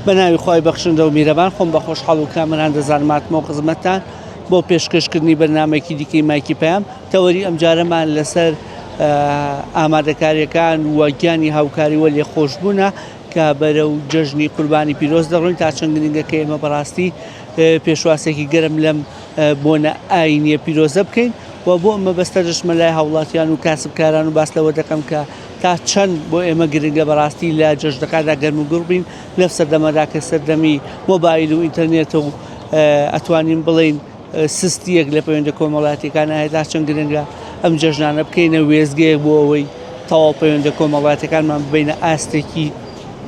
بەناوی خۆی بەخشندە و میرەبان خۆم بە خۆشحاڵ و کامران دەزانماتمەوە خزمەتتان بۆ پێشکەشکردنی بەرنامەیەکی دیکەی مایکی پەیام تەوەری ئەم جارەمان لەسەر ئامادەکاریەکان و گیانی هاوکاری وە لێخۆشبوونە کە بەرەو جەژنی قوربانی پیرۆز دەڕۆین تا چەند گرنگەکە ئێمە بەڕاستی پێشواسێکی گەرم لەم بۆنە ئاینیە پیرۆزە بکەین و بۆ ئەمە بەستە دەشمە لای هاوڵاتیان و کاسبکاران و باس لەوە دەکەم کە تا چەند بۆ ئێمە گرنگە بەڕاستی لە جەژنەکاندا گەرم و گوڕ بین لەم سەردەمەدا کە سەردەمی مۆبایل و ئینتەرنێت و ئەتوانین بڵین سستیەک لە پەیوەندە کۆمەڵاتیەکان هەیە چەند گرنگە ئەم جەژنانە بکەینە وێزگەیەک بۆ ئەوەی تەواو پەیوەندە کۆمەڵاتیەکانمان ببینە ئاستێکی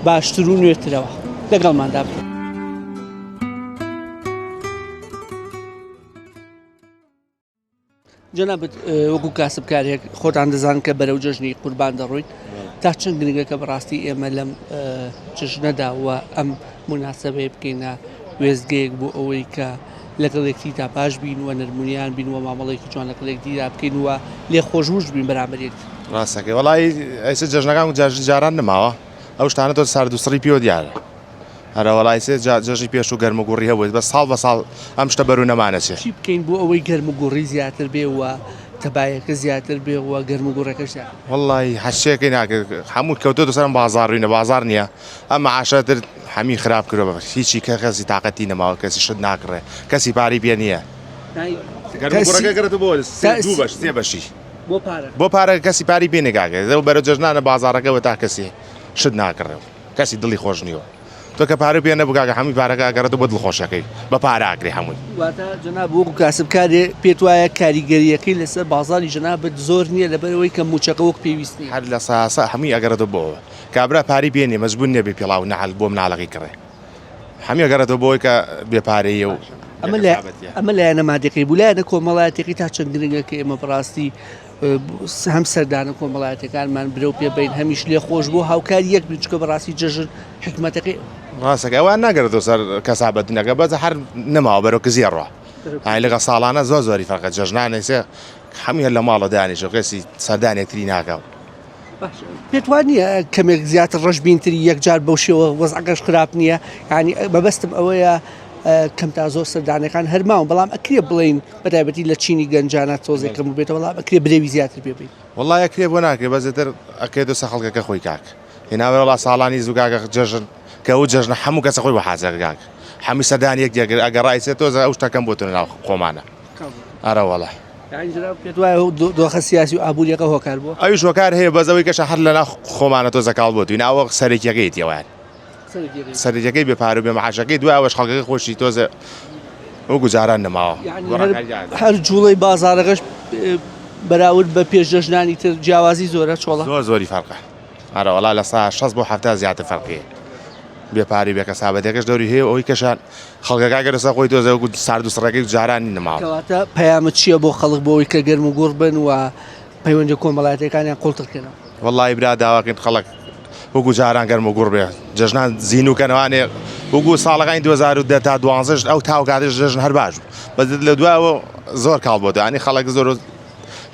باشتر و نوێترەوە لەگەڵماندا بکەین. جەنابەت وەکو کاسبکارێک خۆتان دەزانن کە بەرەو جەژنی قوربان دەڕۆین تا چەند گرنگەکە بەڕاستی ئێمە لەم جەژنەدا و ئەم مناسبەیە بکەینە وێزگەیەک بۆ ئەوەی کە لەگەڵێکی تا پاش بین و نەرمونیان بین و مامەڵێکی جوان لەگەڵێکدیدا بکەین وە لێخۆشوش بین بەرامبەرێک. ڕاستەکەی وەڵی ئەیسە جەژنەکان و جاران نەماوە ئەو شتانە تۆ سارد و سڕی پێوە دیارە هەرە وەڵای سێ جەژی پێش و گەرم و گوڕی هەبوویت بە ساڵ بە ساڵ ئەم شتە بەرو نەمانەچێت. چی بکەین بۆ ئەوەی گەرم و گوڕی زیاتر بێ و تەبایەکە زیاتر بێ و گەرم و گوڕەکەش وەڵی هەشتێکی ناکرد هەموو کەوتۆ سەرم بازاڕوینە بازار نییە ئەمە عاشەتر هەمی خراپ کردەوە هیچی کە کەسی تااقەتی نەماوە کەسی شت ناکڕێ کەسی پاری پێ نییە سێ بەشی بۆ پارە کەسی پاری پێ نگاکرێت بەرە جەژنانە بازارەکەەوە تا کەسی شت ناکڕێ کەسی دڵی خۆش نیوە تۆ کە پارە پێ نەبگاکە هەمی پارەکە گەڕێتەوە بە دڵخۆشەکەی بە پاراکرێ هەمووی جەناب وەکو کاسبکارێ پێت وایە کاریگەریەکەی لەسەر بازاری جەنابەت زۆر نییە لەبەرەوەی کە موچەکە وەک پێویستی هەر لە ساسە هەمی ئەگەڕێتەوە بۆەوە کابرا پاری پێێنێ مەزبوون نێ بێ پێڵاو نەحل بۆ مناڵەکەی کڕێ هەمی ئەگەڕێتەوە بۆی کە بێپارەیە و ئەمە لایەنە مادەکەی بوو لایەنە کۆمەڵایەتێکی تا چەند گرنگەکە ئێمە بەڕاستی هەم سەردانە کۆمەڵایەتەکانمان برەو پێبین هەمیش لێ خۆش بۆ هاوکاری یەک بچکە بەڕاستی جەژن حکمەتەکەی ڕاستەکە ئەوان ناگەڕێتەوە سەر کەسابەتنەکە بەس هەر نەماوە بەرەو کزیێڕوە هاي لەگە ساڵانە زۆر زۆری فەرقە جەژنانە سێ هەمی هەر لە ماڵە دانیشە قێسی سەردانێکتری ناکەو پێت وان نییە کەمێک زیاتر ڕەش بینتری یەکجار بەو شێوە وەزعەکەش خراپ نییە ینی مەبەستم ئەوەیە کەم تا زۆر سەردانەکان هەرماون بەڵام ئەکرێ بڵین بەتایبەتی لە چینی گەنجانە تۆزێکم بێتەوە بەڵام ئەکرێ برێوی زیاتر پێبین وڵای ئەکرێ بۆ ناکرێ بەزێتر ئەکرێتە سە خەڵکەکە خۆی کاک هێناوەڵا ساڵانی زوگاگە جەژن کە ئەو جەژنە هەموو کەسە خۆی بە حاجەکەگاک هەمی سەردانیەک دێگر ئەگەڕایسێت تۆزە ئەو شتەکەم بۆتون ناو خۆمانە ئارە وەڵای پێت وایە دۆخە سیاسی و ئابوووریەکە هۆکار بووە ئەویش هۆکار هەیە بەزەوەی کەشە هەر لەنا خۆمانە تۆ زەکاڵ بۆ توی ناوە سەرێکیەکەیتیەوەیان سەرێکەکەی بێپارە بێ مەحاشەکەی دوای ئەوەش خەڵکەکە خۆشی تۆزە ئەو گوزاران نەماوە هەر جوڵەی بازارەکەش بەراورد بە پێش جەژنانی تر جیاوازی زۆرە چۆڵە زۆری فەرقە ئارە وەڵا لە سا 6 بۆ 7 زیاتر فەرقیە بێپاری بێ کەسابەتێکەش دەوری هەیە ئەوی کەشان خەڵکەکە گەرەسە خۆی تۆزە سارد و سڕەکەی جارانی نەماوە کەواتە پەیامت چییە بۆ خەڵک بۆەوەی کە گەرم و گوڕ بن و پەیوەندی کۆمەڵایەتەکانیان قوڵترکەنەوە وەڵی برا داواکەین خەڵک وەکو جاران گەرم و گوڕ بێ جەژنان زین و کەنەوانێ وەکو ساڵەکانی 2010 تا 12 ئەو تاو کاتێش جەژن هەر باش بوو بەزت لە دوایەوە زۆر کاڵ بۆ ینی خەڵک زۆر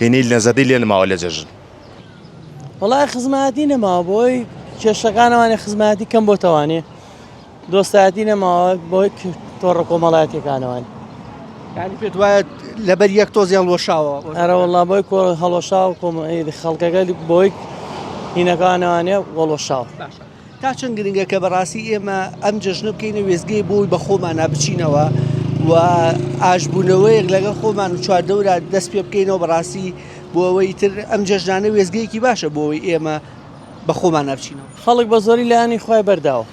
هێنەی نەزەدەی لێ نەماوە لە جەژن وەڵای خزمەتی نەماوە بۆی کێشەکانەوانێ خزمەتی کەم بۆ تەوانێ دۆستایەتی نەماوە بۆی تۆڕە کۆمەڵایەتەکانەوەن ینی پێت وایە لەبەر یەک تۆزیان لۆشاوە ئەرە وەڵا بۆی هەڵۆشاو خەڵکەکە بۆی هینەکانەوانێ وەڵۆشاو تا چەند گرنگە کە بەڕاستی ئێمە ئەم جەژنە بکەینە وێزگەی بۆی بە خۆمانە بچینەوە و ئاشبوونەوەیەک لەگەڵ خۆمان و چواردەورە دەست پێ بکەینەوە بەڕاستی بۆ ئەوەی تر ئەم جەژنانە وێزگەیەکی باشە بۆەوەی ئێمە بە خۆمانە بچینەوە خەڵک بە زۆری لایانی خۆی بەرداوە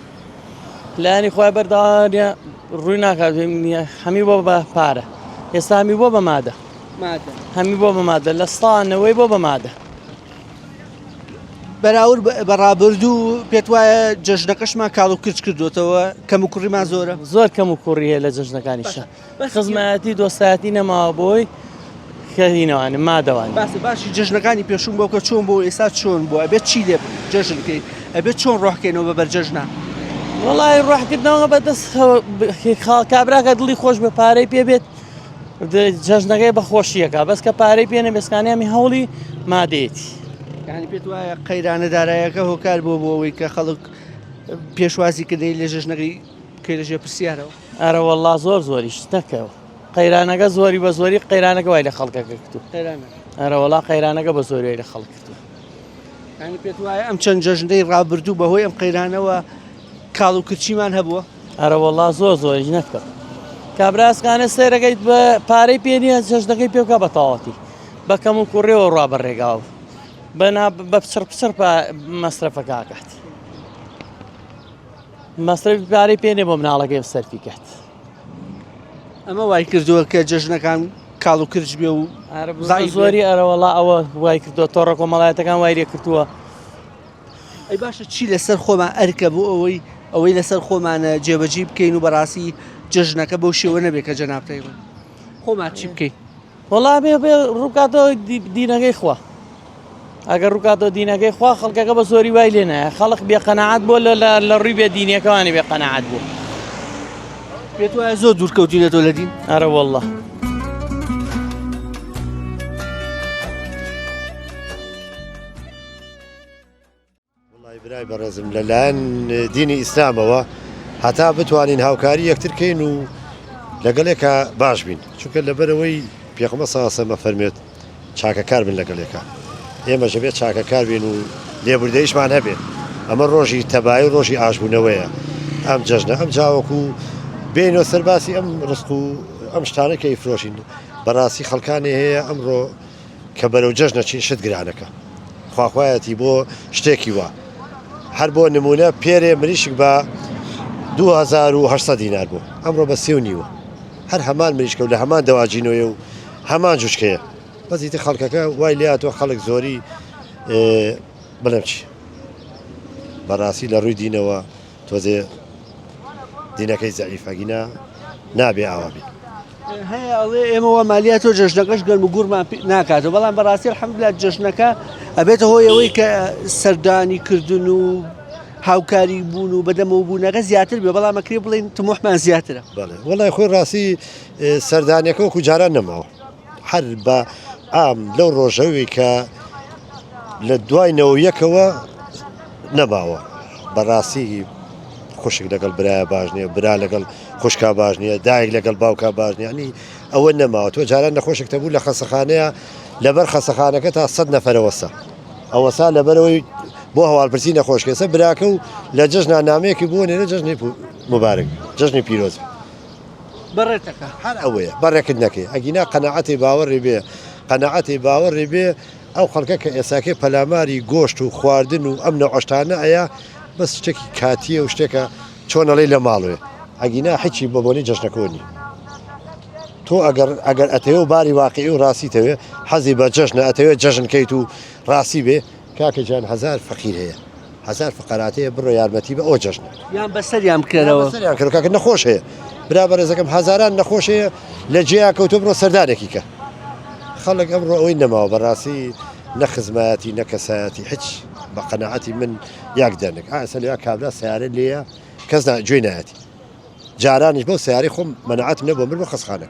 لایانی خۆی بەرداوە ڕووی ناکات هەمی بۆ بە پارە ئێستا هەمی بۆ بە مادە هەمی بۆ بە مادە لە ستانەوەی بۆ بە مادە بەراورد بەڕابردوو پێت وایە جەژنەکەشمان کاڵ و کرچ کردوتەوە کەم و کوڕیمان زۆرە زۆر کەم و کوڕی هەیە لە جەژنەکانیشە خزمەتی دۆستایەتی نەماوە بۆی کەهینەوانە مادەوان باشی جەژنەکانی پێشوم بۆکە چۆن بۆ ئێستا چۆن بووە ئەبێت چی لێ جەژنکەی ئەبێت چۆن ڕۆحکەینەوە بە بەرجەژنا وەڵای ڕاحکردنەوە بەدەست کابراکە دڵی خۆش بە پارەی پێبێت جەژنەکەی بەخۆشیەکە بەس کە پارەی پێنە بێسکانیامی هەوڵی مادەیەتی یعنی پێت وایە قەیرانە دارایەکە هۆکار بۆ بۆەوەی کە خەڵک پێشوازی کردی لە ژێژنەکەی کەی لە ژێ پرسیارەوە ئەرە وەڵا زۆریش نەکەەوە قەیرانەکە زۆری بە زۆری قەیرانەکە وای لە خەڵکەکە کردو ئەرە وەڵا قەیرانەکە بە زۆری لە خەڵک کردو ینی پێت وایە ئەم چەند جەژنەی ڕابردوو بەهۆی ئەم قەیرانەوە کاڵ و کرچیمان هەبووە ئەرە وەڵا زۆریش نەکە کابراسکانە سێرەکەیت بە پارەی پێنیە جەژنەکەی پێ بکە بە تەواوەتی بەکەم و کوڕێەوە ڕابەڕێگاوە بە پچڕ مەسرەفەکە کات مەسرەفی پارەی پێنێ بۆ مناڵەکەی سەرفی کات ئەمە وای کردووە کە جەژنەکان کاڵ و کرچ بێ و زۆری ئەرەوەڵا ئەوە وای کردووە تۆڕە کۆمەڵایەتەکان وای لێ کردووە ئەی باشە چی لەسەر خۆمان ئەرکە بۆ ئەوەی لەسەر خۆمانە جێبەجی بکەین و بەڕاستی جەژنەکە بەو شێوە نەبێت کە جەنابتەی خۆمان چی بکەین وەڵا بێ ڕووکاتەوە دینەکەی خوا ئەگەر ڕووکاتەوە دینەکەی خوا خەڵکەکە بە زۆری وای لێ نایە خەڵک بێقەنەعەت بۆ لە ڕووی بێ دینیەکەوانی بێقەنەعەت بوو پێت وایە زۆر دوورکەوتینەتەوە لە دین ئەرە وەڵا برای بەڕێزم لەلایەن دینی ئیسلامەوە هەتا بتوانین هاوکاری یەکترکەین و لەگەڵێکە باش بین چونکە لەبەرەوەی پێغەمبەر صلی الله علیه و سلم فەرمێت چاکەکار بن لەگەڵێکە ئێمەش بێت چاکەکار بین و لێبوردەیشمان هەبێت ئەمە ڕۆژی تەبایی و ڕۆژی ئاشبوونەوەیە ئەم جەژنە ئەم جاوەکو بینەوە سەرباسی ئەم ڕزق و ئەم شتانە کە ئیفرۆشین بەڕاستی خەڵکانی هەیە ئەمڕۆ کە بەرەو جەژنە چین شت گرانەکە خواخوایەتی بۆ شتێکی وە هەر بۆ نمونە پێرێ مریشک بە 2800 دینار بوو ئەمڕۆ بە 3.5 هەر هەمان مریشکە و لە هەمان دەواجینەوەی و هەمان جوشکەیە بەزیتی خەڵکەکە وای لاتوە خەڵک زۆری بڵێم چی بەڕاستی لە ڕووی دینەوە تۆزێ دینەکەی زەعیفەگینا نابێ ئاوابی هەیە ئەڵێ ئێمەوە مالیاتۆ جەژنەکەش گەرم و گورمان ناکاتەوە بەڵام بەڕاستی الحەمدولillah جەژنەکە ئەبێتە هۆی ئەوەی کە سەردانی کردن و هاوکاری بوون و بەدەمەوە بوونەکە زیاتر بێ بەڵام ئەکرێ بڵێن تموحمان زیاترە وەڵای خۆی ڕاستی سەردانیەکە وەکو جاران نەماوە هەر بە ئام لەو ڕۆژەوەی کە لە دوای نەوەیەکەوە نەماوە بەڕاستی خوشک لەگەڵ برایە باش نییە برا لەگەڵ خوشکا باش نییە دایک لەگەڵ باوکە باش نییە نی ئەوە نەماوە تۆ جاران نەخۆشێکتە بوو لە خەسەخانەیە لەبەر خەسەخانەکە تا 100 نەفەرەوەسە ئەوەسا لەبەرەوەی بۆ هەواڵپرسی نەخۆشکێسە براکە و لە جەژنا نامەیەکی بوو نێنە جەژنی مبارک جەژنی پیرۆز بەڕێتەکە هەر ئەوەیە بەڕێکت نەکەی ئەگینا قەنەعەتی باوەڕی بێ قەنەعەتی باوەڕی بێ ئەو خەڵکە کە ئێساکەی پەلاماری گۆشت و خواردن و ئەم نەوەشتانە ئەیە بەس شتێکی کاتیە و شتێکە چۆنەڵی لە ماڵوێ ئەگینا حیچی بە بۆنی جەژنەکۆنی تۆ ئەگەر ئەتەوە و باری واقعی و ڕاستیتەوێ حەزی بە جەژنە ئەتەوێ جەژنکەیت و ڕاستی بێ کاکە جان 1000 فەقیر هەیە 1000 فقراتەیە بڕۆ یارمەتی بە ئەو جەژنە یان بەسەریان بکەرەوە کاکە نەخۆش هەیە برا بەڕێزەکەم هەزاران نەخۆش هەیە لە جێیا کەوتۆ بڕۆ سەردانێکی کە خەڵک ئەمڕۆ ئەوەی نەماوە بەڕاستی نەخزمایەتی نەکەسایەتی هیچ بە قەنەعەتی من یاک دەرنێک ئاسە لێ کابرا سیارە لێیە کەس گوێی نایەتی جارانیش بەو سیاری خۆم مەنەعەتم نەبووە من بۆ خەسخانە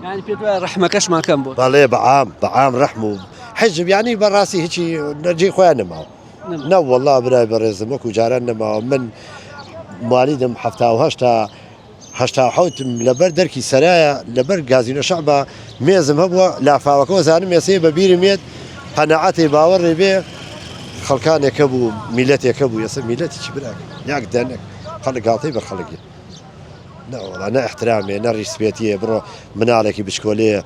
یانی پێت وایە ڕەحمەکەشمان کەم بوو بەڵێ بەعام ڕەحم و حیجب یانی بەڕاستی هیچی نەرجەی خۆیان نەماوە نە وەڵڵا برای بەڕێزم وەکو جاران نەماوە من مالیدم 78 تا 87 لەبەر دەرکی سەرایە لەبەر گازینە شەعبە مێزم هەبووە لافاوەکەەوە زانم مێسەیە بە بیرم مێت قەنەعەتی باوەڕێ بێ خەڵکانێکە بوو میلەتێکە بوو ێستا میلەتی چی براک یاک دەنێک خەڵک گاڵتەی بە خەڵکی نەوەڵا نە احترامێ نە ڕیسپێتیە بڕۆ مناڵێکی بچکۆلەیە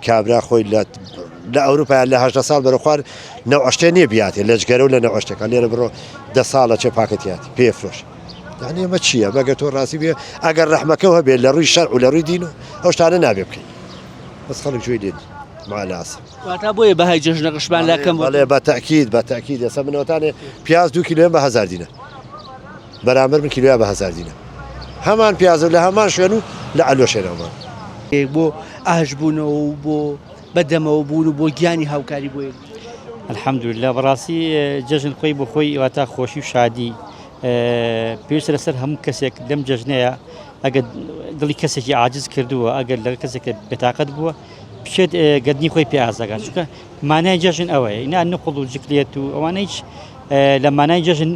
کابرا خۆی لە ئەوروپا لە 18 ساڵ بەرە خوار نەوەشتێ نییە بیاتێ لە جگەرە و لە نەوەشتێکە لێرە بڕۆ 10 ساڵە چێ پاکەتیاتی پێفرۆش یعنی ئەمە چییە بەگە تۆ ڕاستی بێ ئەگەر ڕەحمەکە هەبێت لە ڕووی شەرع و لە ڕووی دین و ئەو شتانە نابێ بکەین بەس خەڵک گوێی دێن مالاسە واتە بۆیە بەهای جەژنەکەشمان لاکەم بەڵێ بەتەکید ئێستا منەوەتانێ پیاز 2 کیلۆیان بە 1000 دینە بەرامبەر من کیلۆیان بە 1000 دینە هەمان پیاز لە هەمان شوێن و لە ئەلۆشێنەوەمان بۆ ئاشبوونەوە و بۆ بەدەمەوە بوون و بۆ گیانی هاوکاری بۆ الحەمدولillah بەڕاستی جەژن خۆی بۆ خۆی واتە خۆشی و شادی پێویستە لەسەر هەموو کەسێک لەم جەژنەیە ئەگەر دڵی کەسێکی عاجز کردووە ئەگەر لەگەڵ کەسێکە بێتاقەت بووە بچێت گەردنی خۆی پێ ئازاگات چونکە مانای جەژن ئەوەیە ئینا نقڵ و جکلێت و ئەوانە هیچ لە مانای جەژن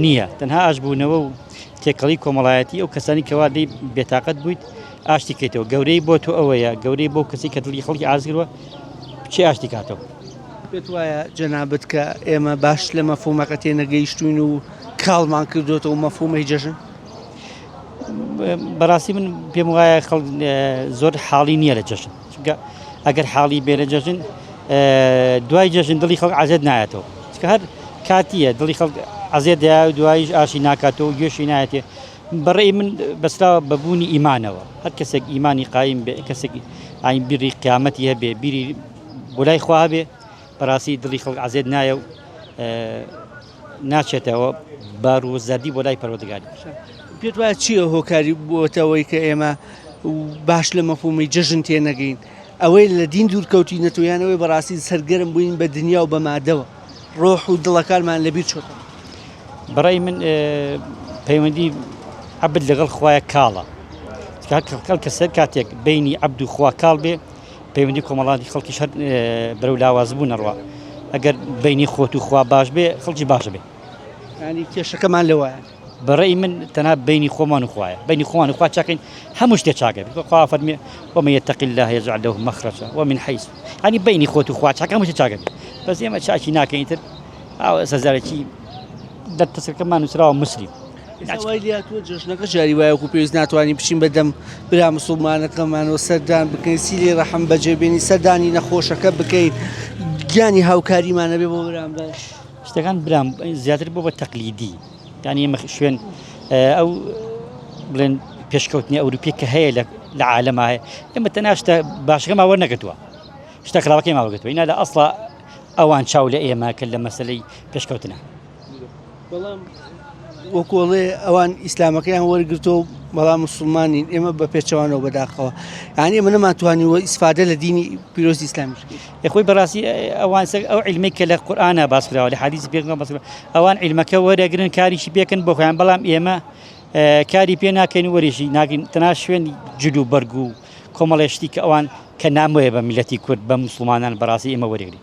نییە تەنها ئاشبوونەوە و تێکەڵی کۆمەڵایەتی ئەو کەسانی کەوا دەی بێتاقەت بوویت ئاشتی کەیتەوە گەورەی بۆ تۆ ئەوەیە گەورەی بۆ کەسی کە دڵی خەڵکی ئازگرەوە چی ئاشتی کاتەوە پێت وایە جەنابەت کە ئێمە باش لە مەفهومەکە تێنەگەیشتوین و کاڵمان کردوێتەوە مەفهومەی جەژن بەڕاستی من پێم وایە خەڵک زۆر حاڵی نییە لە جەژن چونکە ئەگەر حاڵی بێ لە جەژن دوای جەژن دڵی خەڵک عەزێت نایەتەوە چونکە هەر کاتیە دڵی خەڵک عەزێت دەیا و دواییش ئاشی ناکاتەوە و گوێشی نایەتێ بەڕێی من بەسراوە بەبوونی ئیمانەوە هەر کەسێک ئیمانی قایم بێ کەسێک ئاین بیری قیامەتی هەبێ بیری بۆ لای خوا هەبێ بەڕاستی دڵی خەڵک عەزێت نایە و ناچێتەوە بەڕووزەردی بۆ لای پەروەردگار پێت وایە چییە هۆکاری بۆتەوەی کە ئێمە باش لە مەفهومی جەژن تێنەگەین ئەوەی لە دین دوورکەوتی نەتویانەوەی بەڕاستی سەرگەرم بووین بە دنیا و بە مادەوە ڕۆح و دڵەکانمان لەبیر چۆتە بەڕای من پەیوەندی عەبد لەگەڵ خوایە کاڵە کەسەر کاتێک بینی عەبد و خوا کاڵ بێ پەیوەندی کۆمەڵاتی خەڵکیش هەر بەرەو لاواز بوو نەڕوا ئەگەر بینی خۆت و خوا باش بێ خەڵکی باشە بێ ینی کێشەکەمان لەوایە بەڕێی من تەنها بینی خۆمان و خوایە بینی خۆمان و خوا چاکەین هەموو شتێک چاکە خوا فەرمێ ومن يتق الله يجعل له مخرجا ومن حيث ینی بینی خۆت و خوا چاکە هەموو شتێک چاکە بێ بەس ئێمە چاکی ناکەین تر ئاو سەرزارێکی دەرتەسەکەمان نووسراوە مسلیم لاتوە جژنەکە جاری وایەکو پێویست ناتوانین بچین بەدەم برا مسلمانەکەمانەوە سەردان بکەین سیلی ڕەحم بەجێبێنی سەردانی نەخۆشەکە بکەین گیانی هاوکاریمانە بێ بۆ برام باش شتەکان برام زیاتر بۆ بە تەقلیدی ینی ئێمە شوێن ئەو بڵێن پێشکەوتنی ئەوروپی کە هەیە لە عالەما هەیە ئێمە تەنها شتە باشەکەمان وەرنەگرتووە شتە خراپەکەی ماوەگرتووە ئینا لە ئەسڵا ئەوان چاو لە ئێمە کە لە مەسەلەی پێشکەوتنە بەڵام وەکۆڵێ ئەوان ئیسلامەکەیان وەرگرتەوە بەڵام مسلمانین ئێمە بە پێچەوانەوە بەداخەوە یعنی ئێمە نەماتوانیوە ئیسفادە لە دینی پیرۆزی ئیسلامی خۆی بەڕاستی ئەوان ئەو عیلمەی کە لە قورئانە باسکراوە لە حەدیث پێغەمبەر باسکراوە ئەوان عیلمەکە وەرەگرن کاریشی پێکەن بۆ خۆیان بەڵام ئێمە کاری پێ ناکەین و وەریشی ناگەین تەنها شوێنی جلو بەرگ و کۆمەڵێشتی کە ئەوان کە ناموەیە بە میلەتی کورد بە مسلمانان بەڕاستی ئێمە وەرەگرین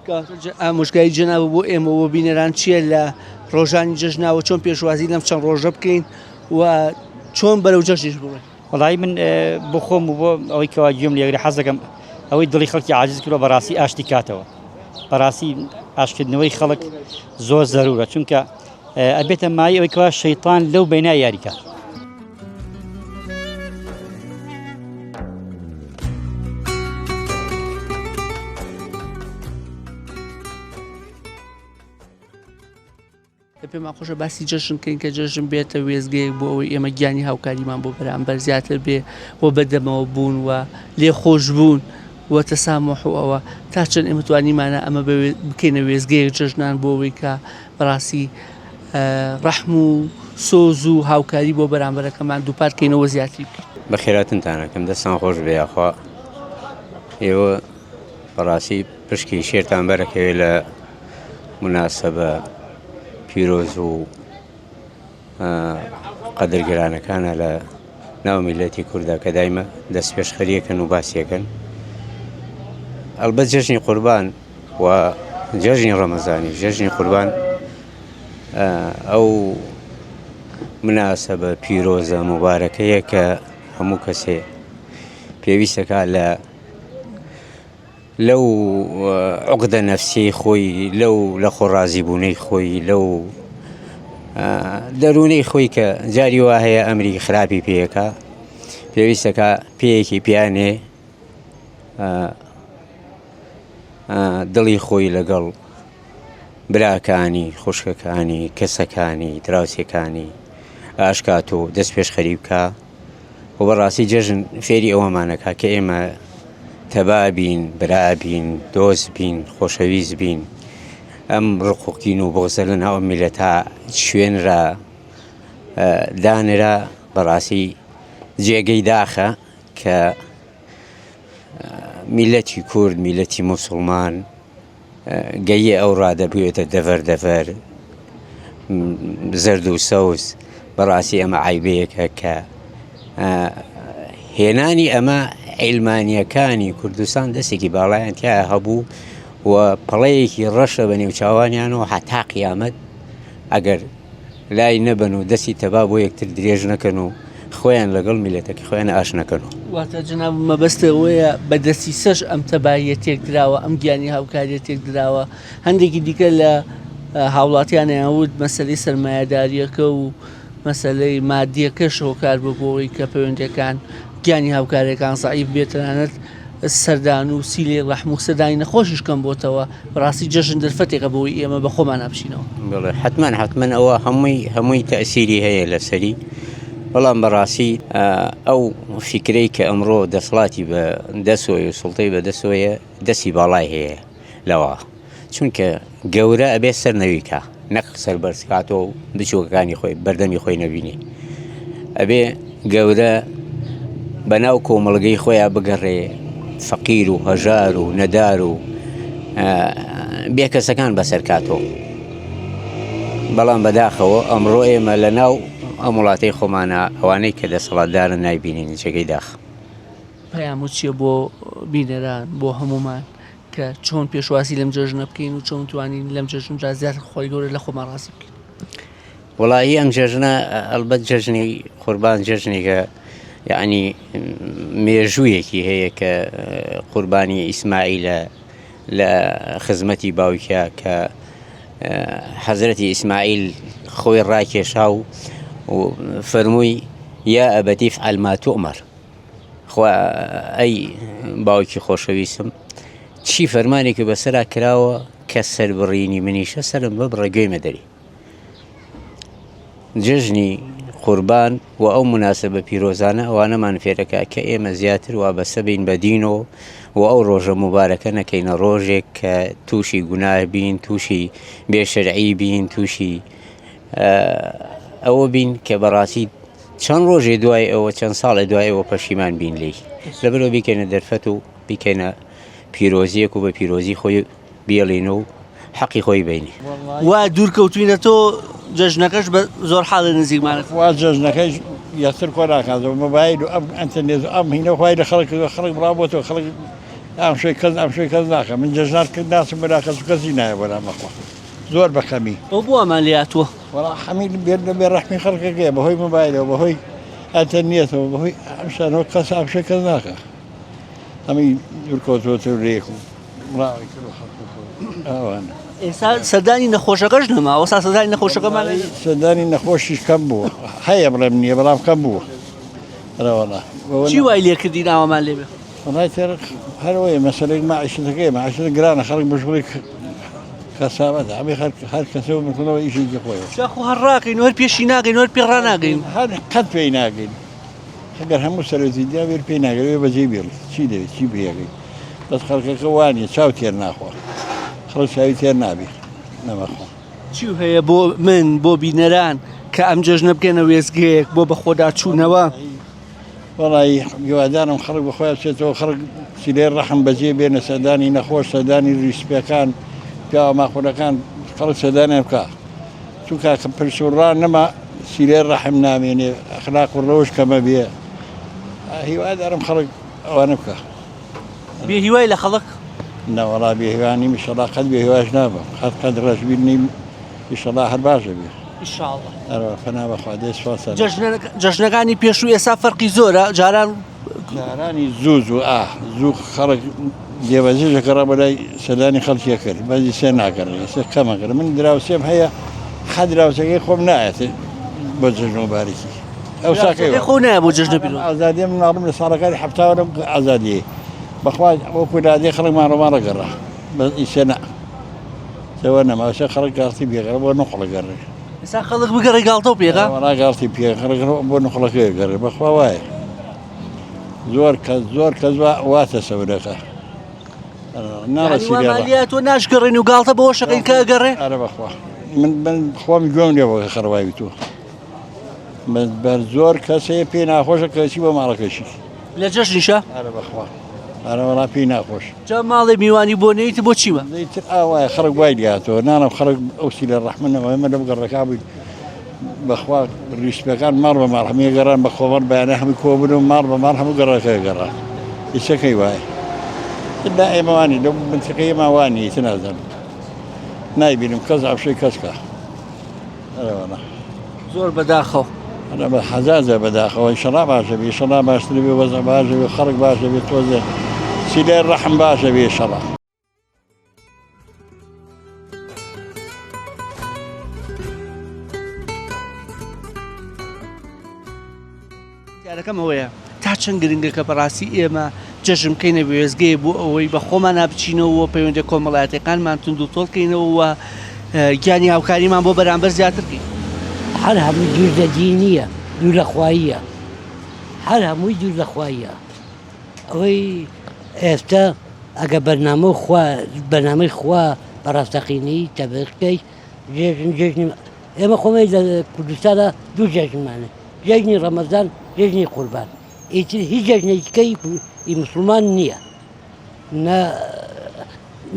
ئامۆژگاری جەنابە بۆ ئێمە بۆ بینەران چییە لە ڕۆژانی جەژناوە چۆن پێشوازی لەم چەند ڕۆژە بکەین و چۆن بەرەو جەژنیش بڕۆین وەڵی من بۆ خۆم و بۆ ئەوەی کەوا گوێم لێگرێ حەز دەکەم ئەوەی دڵی خەڵکی عاجز کردووە بەڕاستی ئاشتی کاتەوە بەڕاستی ئاشکردنەوەی خەڵک زۆر زەرورە چونکە ئەبێتە مای ئەوەی کەوا شەیطان لەو بەینای یاریکە پێمان خۆشە باسی جەژن کەین کە جەژن بێتە وێزگەیەک بۆ ئەوەی ئێمە گیانی هاوکاریمان بۆ بەرامبەر زیاتر بێ بۆ بەدەمەوە بوون و لێ خۆش بوون و تەسامح و ئەوە تا چەند ئێمە توانیمانە ئەمە بکەینە وێزگەیەک جەژنان بۆ ئەوەی کە بەڕاستی ڕەحم و سۆز و هاوکاری بۆ بەرامبەرەکەمان دووپارکەینەوە زیاتری بکەین بەخێراتتانەکەم دەستان خۆش بێخوا ئێوە بەڕاستی پشکی شێرتان بەرەکەوێت لە مناسبە پیرۆز و قەدرگرانەکانە لە ناو میلەتی کووردا کە دایمە دەست پێشخەریەکەن و باسیەکەن ئەلبەت جەژنی قوربان و جەژنی ڕەمەزانی جەژنی قوربان ئەو مناسبە پیرۆزە مبارەکەیە کە هەموو کەسێ پێویستەکە لەو عقدە نەفسی خۆی لە خۆڕازیبوونەی خۆی لەو دەروونەی خۆی کە جاری وا هەیە ئەمری خراپی پێیەکە پێویستەکە پێیەکی پیانێ دڵی خۆی لەگەڵ براکانی خوشکەکانی کەسەکانی دراوسەکانی ئاشکات و دەست پێشخەری بکە و بەڕاستی جەژن فێری ئەوەمانەکە کە ئێمە تەبابین برابین دۆست بین خۆشەویست بین ئەم ڕقوقین و بغزە لە ناو میلەتە شوێنرا دانرا بەڕاستی جێگەی داخە کە میلەتی کورد میلەتی موسڵمان گەیە ئەو ڕادەبوێتە دەڤەر زەرد و سەوز بەڕاستی ئەمە عیبەیەکە کە هێنانی ئەمە عیلمانیەکانی کوردستان دەستێکی باڵایان تایە هەبوو و پەڵەیەکی ڕەشە بە نێو چاوانیانەوە هەتا قیامەت ئەگەر لای نەبن و دەستی تەبا بۆ یەکتر درێژ نەکەن و خۆیان لەگەڵ میلەتەکە خۆیان ئاش نەکەن و واتە جناب مەبەستەوەیە بەدەستی سەش ئەم تەباییە تێک درراوە ئەم گیانی هاوکاریە تێک درراوە هەندێکی دیکە لە هاوڵاتیان یاود مەسلەی سەرمایه‌داریەکە و مەسلەی مادیەکەش هۆکار ببەوەی کە پەیوەندیەکان گیانی هاوکاریەکان زەعیف بێتەنانەت سەردان و سیلی ڕەحم و سەدانی نەخۆشیش کەم بۆتەوە بەڕاستی جەژن دەرفەتێکە بەوەی ئێمە بە خۆمان نابشینەوە بڵێ حتمما ئەوە هەمووی تەئسیری هەیە لەسەری بەڵام بەڕاستی ئەو فیکرەی کە ئەمڕۆ دەسڵاتی بە دەسۆی و سوڵتەی بە دەسۆیە دەستی باڵای هەیە لەوە چونکە گەورە ئەبێ سەر نەویکە نەک سەر بەرزکاتەوە و بچووکەکانی خۆی بەردەمی خۆی نەبینی ئەبێ گەورە بەناو کۆمەڵگەی خۆیان بگەڕێ فەقیر و هەژار و نەدار و بێکەسەکان بەسەرکاتەوە بەڵام بەداخەوە ئەمڕۆ ئێمە لە ناو ئەم وڵاتەی خۆمانە ئەوانەی کە دەسەڵاتدارن نایبینین جێگەی داخ پەیام و چییە بۆ بینەران بۆ هەمومان کە چۆن پێشواسی لەم جەژنە بکەین و چۆن توانین لەم جەژنجا زیاتر خۆی گەورە لە خۆمان ڕاستی بکەین وڵایی ئەم جەژنە ئەلبەت جەژنی قوربان جەژنێکە یعنی مێژوویەکی هەیە کە قوربانی ئیسماعیلە لە خزمەتی باوکە کە حەزرەتی ئیسماعیل خۆی ڕاکێشا و فەرمووی یا ئەبەتی افعل ما تؤمر خوا ئەی باوکی خۆشەویستم چی فەرمانێکی بەسەرا کراوە کە سەربڕینی منیشە سەرم بە بڕێگوێمە دەری جژنی قوربان و ئەو مناسبە پیرۆزانە ئەوانەمان فێرەکە کە ئێمە زیاتر وابەستە بین بە دینەوە و ئەو ڕۆژە مبارەکە نەکەینە ڕۆژێک کە تووشی گوناه بین تووشی بێشەرعی بین تووشی ئەوە بین کە بەڕاستی چەند ڕۆژێ دوای ئەوە چەند ساڵە دوای ئەوە پەشیمان بین لی لەبەرەوە بیکەینە دەرفەت و بیکەینە پیرۆزیەک و بە پیرۆزی خۆی بێڵین و حەقی خۆی بینی وا دوورکەوتوینە تۆ جەژنەکەش بە زۆر حاڵە نزیکمانە وا جەژنەکەی یەکتر کۆ ناکاتەوە مۆبایل و ئەم ئەنتەرنێت و ئەم هینە خۆی لە خەڵک بڕابۆتەوە خەڵک ئەم شوی کەس ناکە من جەژنار کرد ناسم بەلا کەس کەسی نایە بەرامەخوا زۆر بەکەمی ئەو بۆ ئەمان لاتوە وەڵا هەمی بێت لە بێ ڕەحمی خەڵکەکەیە بەهۆی مۆبایلەوە بەهۆی ئەنتەرنێتەوە بەهۆی ئەم شانەوە کەس ئەم شوی کەس ناکە هەمی دوورکەوتوەتە ڕێک و ڕاوی کرد و خەڵک ئەوانە ئێستا سەردانی نەخۆشەکەش نەما ئەوسا سەردانی نەخۆشەکەمان سەردانی نەخۆشیش کەم بووە هەیە بڵێم نییە بەڵام کەم بووە ئەوەڵا چی وای لێکردی ناوەمان لێبێ وڵای تێر هەروەیە مەسەلەی ماعیشەکەی ماعیشە گرانە خەڵک بەشغوڵی کەسابەتە ئەمێ هەر کەسەوە مکردنەوە ئیشێکی خۆیەوە شاخۆ هەڕاکەین وەر پێشی ناگەین وەر پێڕا ناگەین هەر قەت پێی ناگەین ئەگەر هەموو سەرەتی دیا وێر پێی ناگەوێ بەجێ بێڵ چی دەوێت چی پێیەکەی بەس خەڵکەکە وانە چاو تێر ناخوا خەڵک چاوی تێر نابێت نەمەخوا چی هەیە بۆ من بۆ بینەران کە ئەم جەژنە بکەنە وێزگەیەک بۆ بەخۆدا چوونەوە وەڵی هیوادارم خەڵک بەخۆیان بچێتەوە خەڵک سیلێ ڕەحم بەجێ بێنە سەردانی نەخۆش سەردانی ریسپەکان پیاوە ماخۆرەکان خەڵک سەردانیان بکە چونکە کە پرسوڕان نەما سیلێ ڕەحم نامێنێ ئەخلاق و ڕۆژ کەمە بێ هیوادارم خەڵک ئەوانە بکە بێ هیوای لە خەڵک نەوەڵا بێهیوانی میشەڵا قەت بێهیواش نابم قەت ڕەشبیرنی میشەڵا هەر باشە بێ ئینشاءڵڵا ئەرە فەنا بەخوا دێ سواسە جەژنەکانی پێشوو ئێستا فەرقی زۆرە جاران جارانی زوو زوو خەڵک دێبەجێژەکە ڕە بەلای سەردانی خەڵکیە کرد بەزی سێ ناکەڕێ سێ کەمەکرد من دراوسێم هەیە دراوسەکەی خۆم نایەت بۆ جەژن و باریکی ئەو ساکەی خۆ نایە بۆ جەژنە پیرۆز ئازادی من ناڕم لە ساڵەکانی هەفتاوەرم ئازادیە بەخوا وەکو دادێ خەڵکمان ڕۆمانە گەڕا بەس ئیسێنا سەوە نەماوسە خەڵک گاڵتی پێگەڕە بۆ نەخۆڵە گەڕێ ئێستا خەڵک بگەڕێ گاڵتە و پێغا وەڵا گاڵتی پێ خەڵک بۆ نەخۆڵەکەی گەڕێ بەخوا وایە زۆر کەس واتە سەورەکە ناڕەسییا تۆ ناشگەڕێن و گاڵتە بەوە شەقین کە ئەگەڕێ ئەرە بەخوا من خۆمی گوێم لێەوە خەڕواوی تۆ بەر زۆر کەسەیە پێی ناخۆشە کەسی بۆ ماڵەکەشی لە جەژنیشە ئەرە بەخوا ئەرەوەڵا پێی ناخۆش جا ماڵی میوانی بۆ نەیت بۆ چیوە دەیتر ئاوایە خەڵک وای دیاتەوە نانم خەڵک ئەوسی لە ڕەحمنەوە ئێمە لەم گەڕەکە بووین بەخوا ریشپەکان ماڕ بە ماڵ هەمووی گەڕان بە خۆمەر بەیانە هەمووی کۆبن و ماڕ بە ماڵ هەموو گەڕەکە گەڕان هیچەکەی وایە لا ئێمەوانی لەو منتیقەی ئێمەوانی هیچ نازانم نایبینم کەس عەفشەی کەسکە ئەرەوەڵا زۆر بەداخەوە أنا بحزازة بداخل إن شاء الله باشا بي إن شاء الله باشا بي وزع باشا بي خرق باشا بي توزع سيلين رحم باشا بي إن شاء الله. دیارەکەم ئەوەیە تا چەند گرنگە کە بەڕاستی ئێمە جەژن بکەینە وێزگەی بۆ ئەوەی بە خۆمان نابچینەوە پەیوەندی کۆمەڵایەتەکانمان تونند و تۆڵکەینەوە گیانی هاوکاریمان بۆ بەرامبەر زیاتر بکەین. هەر هەمووی دوور لە دینیە دوور لە خواییە هەر هەمووی دوور لە خواییە ئەوەی ئێستا ئەگە بەرنامەی خوا بەڕاستەقینەی تەبقەی جێژنی ئێمە خۆمەی لە کوردستانە دوو جێژنمانە جێژنی ڕەمەزان جێژنی قوربان ئیتر هیچ جێژنێکەی مسلمان نییە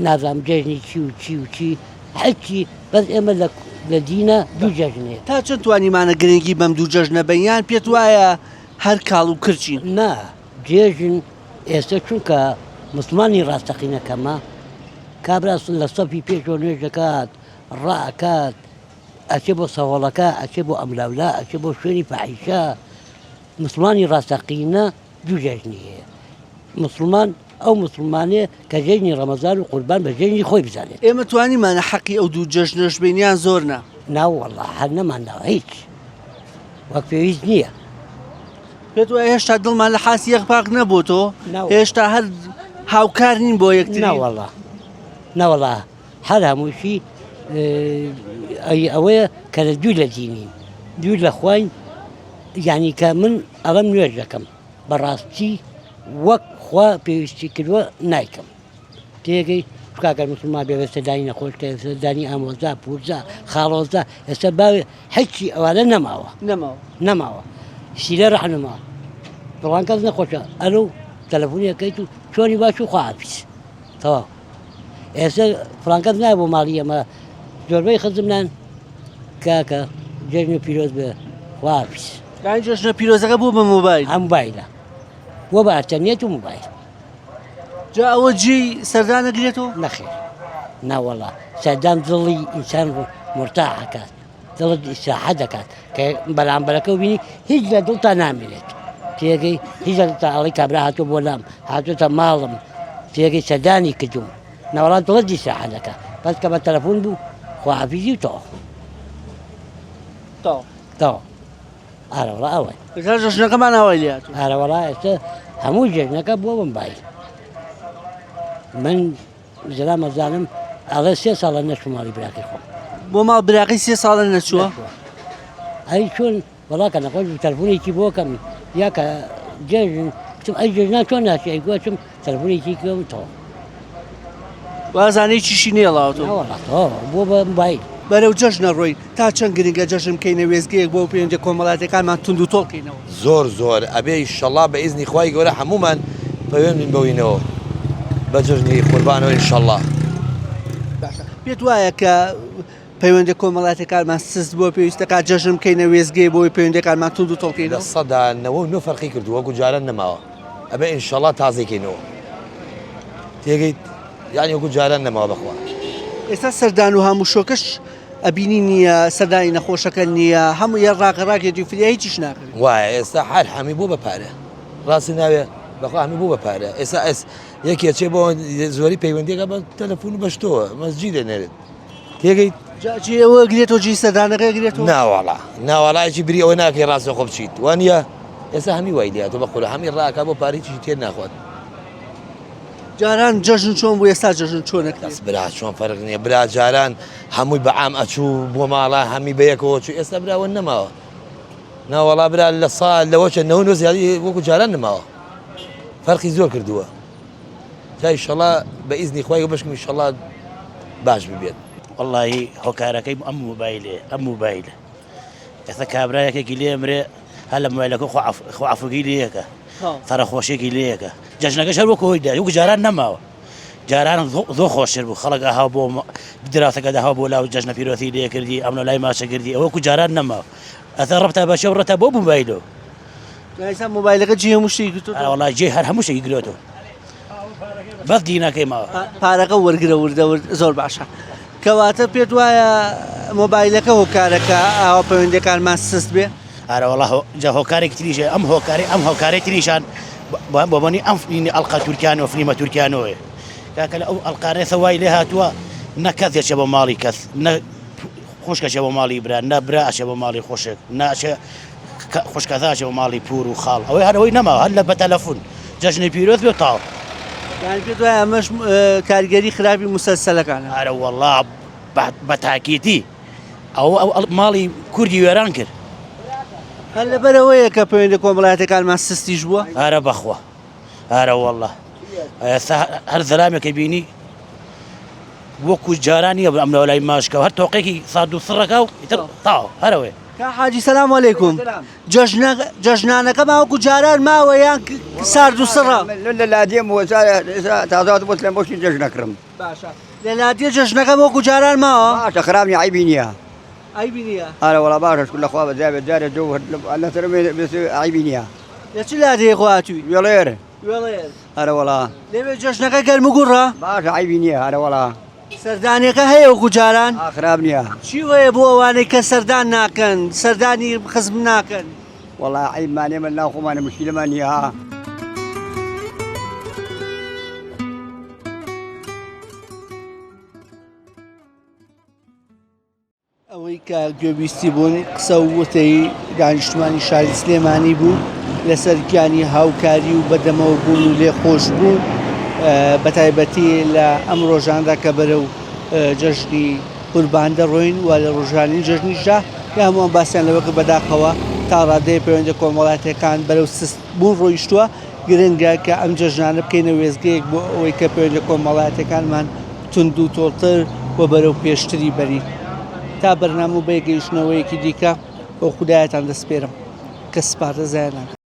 نازام جێژنی چی و چی هەرچی بەس ئێمە لە دینە دوو جەژنێت تا چەند توانیمانە گرنگی بەم دوو جەژنە بەیان پێت وایە هەر کاڵ و کرچین نا جێژن ئێستا چونکە مسلمانی ڕاستەقینەکەمە کابراس لە سەفی پێشەوە نوێژ دەکات ڕائکات ئەچێ بۆ سەوڵەکە ئەچێ بۆ ئەملاولا ئەچێ بۆ شوێنی فەحیشە مسلمانی ڕاستەقینە دوو جەژنی هەیە مسلمان ئەو مسلمانێ کە جێژنی ڕەمەزان و قوربان بە جێژنی خۆی بزانێت ئێمە توانیمانە حەقی ئەو دوو جەژنەش بینیان زۆر نا ناوەڵڵا هەر نەماناوە هیچ وەک پێویست نییە پێت وایە هێشتا دڵمان لە حاسی یەکپاک نەبووتەوە هێشتا هەر هاوکار نین بۆ یەکتر ناوەڵا هەر هەمووشی ئەوەیە کە لە دوور لە دینین دوور لە خوین یعنی کە من ئەڵەم نوێژ دەکەم بەڕاستی وەک خوا پێویستی کردووە نایکەم تێگەی کاکە مسلمان بێوێستە دانی نەخۆشکە ئێستا دانی ئامۆزا پورزا خاڵۆزا ئێستا باوێ هیچی ئەوانە نەماوە سیلە ڕەحنەما دڵان کەس نەخۆشە ئەلو تەلەفۆنیەکەیت و چۆنی باش و خواپیس تەواو ئێستا فڵان کەس نایە بۆ ماڵی ئەمە زۆربەی خزمنان کاکە جێژنە پیرۆز بێ خواپیس جێژنە پیرۆزەکە بوو بە مۆبایل هەم موبایلە وە بە ئەتەنێت و موبایل جا ئەوە جێی سەردان نەگرێتەوە نەخێر ناوەڵا سەردان دڵی ئینسان مرتاحەکات دڵت ئیسراحە دەکات کە بەرامبەرەکە بینی هیچ لە دڵتا نامێنێت تێگەی هیچ لە ئەڵی کابرا هاتووە بۆ لام هاتوۆتە ماڵم تێگەی سەردانی کردوم ناوەڵات دڵت ئیسراحە دەکات بەس کە بە تەلەفۆن بوو خواحافیزی و تەواو ئارەوەڵا ئەوە جەژنەکەمان ئەوەی لات ئارەوەڵا ئێستا هەموو جێژنەکە بۆ موبایل من زرا مەزانم ئەڵێ 3 ساڵە نەچوو ماڵی براکەی خۆم بۆ ماڵ براقی 3 ساڵە نەچووە ئەی چۆن وەڵا کە نەخۆش تەلەفۆنێکی بۆکەم یا کە جێژن چم ئەی جێژنا چۆن ناچی ئەی گوچم تەلەفۆنێکی کەم تەواو وازانەی چیشی نێڵاوەوە وەڵاتەوە بۆ بە موبایل بەرەو جەژنە ڕۆی تا چەند گرنگە جەژن بکەینە وێزگەیەک بۆ پەیوەندی کۆمەڵاتەکانمان تونند و تۆڵکەینەوە زۆر ئەبێ ئینشەڵڵا بە ئیزنی خوای گەورە هەمومان پەیوەندین بەوینەوە بە جەژنی قوربانەوە ئینشەڵڵا پێت وایە کە پەیوەندی کۆمەڵاتەکانمان سست بۆ پێویستەکە جەژن بکەینە وێزگەی بۆی پەیوەندەکانمان تونند و تۆڵکەینەوە 100 فەرقی کردو وەکو جاران نەماوە ئەبێ ئینشەڵڵا تازەکەینەوە تێگەیت یانی وەکو جاران نەماوە بەخوا ئێستا سەردان و هەموو شۆکەش ئەبینی نییە سەردانی نەخۆشەکە نییە هەموو یە ڕاگەڕاکێتی فریا هیچیش ناکرێت وایە ئێستا هەر هەمی بوو بە پارە ڕاستی ناوێ بەخوا هەمی بوو بە پارە ئێستا یەکێ چێ بۆ زۆری پەیوەندیەکە بە تەلەفۆن و بەشتۆوە مەسجی دەنێرێت تێگەیت ئەوە گرێتەوە جی سەردانەکە گرێتەوە ناوەڵایکی بری ئەوە ناکەی ڕاستە خۆ بچیت وانە ئێستا هەمی وای دیاتۆ بەخۆرە هەمی ڕاکە بۆ پارێکی تێر ناخوات جاران جەژن چۆن بوو ئێستا جەژن چۆنەکەس برا چۆن فەرق نییە برا جاران هەمووی بەعام ئەچوو بۆ ماڵە هەمی بەیەکەوە چوو ئێستا براوە نەماوە ناوەڵا برا لە ساڵ لەوەچە نەوە زیادی وەکو جاران نەماوە فەرقی زۆر کردووە تا ئینشەڵڵا بە ئیزنی خوای بەشکم ئینشەڵڵا باش ببێت واللهی هۆکارەکەی ئەم موبایلە ئێستا کابرایەکێکی لێمرێ هەر لە موبایلەکە خۆعافوگی لەیەکە فەرەخۆشێکی لەیەکە جەژنەکەش هەر وەکو هۆیدا وەکو جاران نەماوە جاران زۆر خۆشتر بوو خەڵک ئاها بۆ دراوسەکە داها بۆ لاو جەژنە پیرۆتی لێکردی ئەمە لای ماچەگردی ئەوە وەکو جاران نەماوە ئەتا ڕەبتا بەشە و ڕەتە بۆ موبایلەوە ئێستا موبایلەکە جێ هەموو شتێکی گرتووە وەڵای جێ هەر هەموو شتێکی گرێتەوە بەس دینەکەی ماوە پارەکە وەرگرە وردە زۆر باشە کەواتە پێت وایە مۆبایلەکە هۆکارەکە ئاوا پەیوەندەکانمان سست بێ ئارەوەڵ جا هۆکارێک تریژە ئەم هۆکارێک تریشان بۆبنی ئەم ئەلقا تورکیانەوە فلیمە تورکیانەوەی کاکە لە ئەو ئەلقارێسە وای لێ هاتووە نە کەسێکە بە ماڵی کەس خوشکەشە بە ماڵی برا نە براچە بە ماڵی خۆشک ناچە خوشکەزاچە بە ماڵی پور و خاڵ ئەوەی هەرەوەی نەما هەر لە بە تەلەفۆن جەژنی پیرۆز بێ تاڵ دوای ئەمەش کارگەری خراپی مسلسلەکانە ئارە وەڵا بە تاکیتی ئەو ماڵی کوردی وێران کرد هەر لەبەرەوەیە کە پەیوەندە کۆمەڵایەتەکانمان سستیش بووە ئارە بەخوا ئارە وەڵا هەر زەلامێکە بینی وەکو جارانی ئەم لەوەلای ماشکەوە هەر تۆقێکی ساد و سڕەکە و تاو هەرەوەی کا حاجی سەلام عەلەیکوم جەژنانەکە ماوەکو جاران ماوە یان سارد و سڕە لە لادیە تازات بۆ لەم بۆشی جەژ نەکڕم لە لادیە جەژنەکە وەکو جاران ماوە باشە خراپنی عیبی نییە ئایبی نییە ئارە وەڵا باشە لەخوا بەجابێت جارە جۆ لەسەر عیبی نییە لە چ لادەیە خواتووی وێڵێر وێڵێر ئارە وەڵا لێوێ جەژنەکە گەرم و گوڕە باشە عیبی نییە ئارە وەڵا سەردانێکە هەیە وەکو جاران خراپ نییە چی وەیە بۆ ئەوانەی کە سەردان ناکەن سەردانی خزم ناکەن وەڵا عیبمانێ من ناو خۆمانە مشکلەمان نییە ها ئەوەی کە گوێبیستی بوون قسە و وتەی دانیشتوانی شاری سلێمانی بوو لەسەر گیانی هاوکاری و بەدەمەوە بوون و لێخۆش بوون بەتایبەتی لە ئەم ڕۆژاندا کە بەرەو جەژنی قوربان دەڕۆین و لە ڕۆژانی جەژنیشدا یا هەمووان باسییان لەوەکە بەداخەوە تا ڕادەیە پەیوەندە کۆمەڵاتیەکان بەرەو سست بوون ڕۆیشتووە گرنگە کە ئەم جەژنانە بکەینە وێزگەیەک بۆ ئەوەی کە پەیوەندە کۆمەڵاتیەکانمان تند و تۆڵتر و بەرەو پێشتری بەری تا بەرنامە و بەیەگەیشتنەوەیەکی دیکە بۆ خودایەتان دەسپێرم کە سپارە زایانە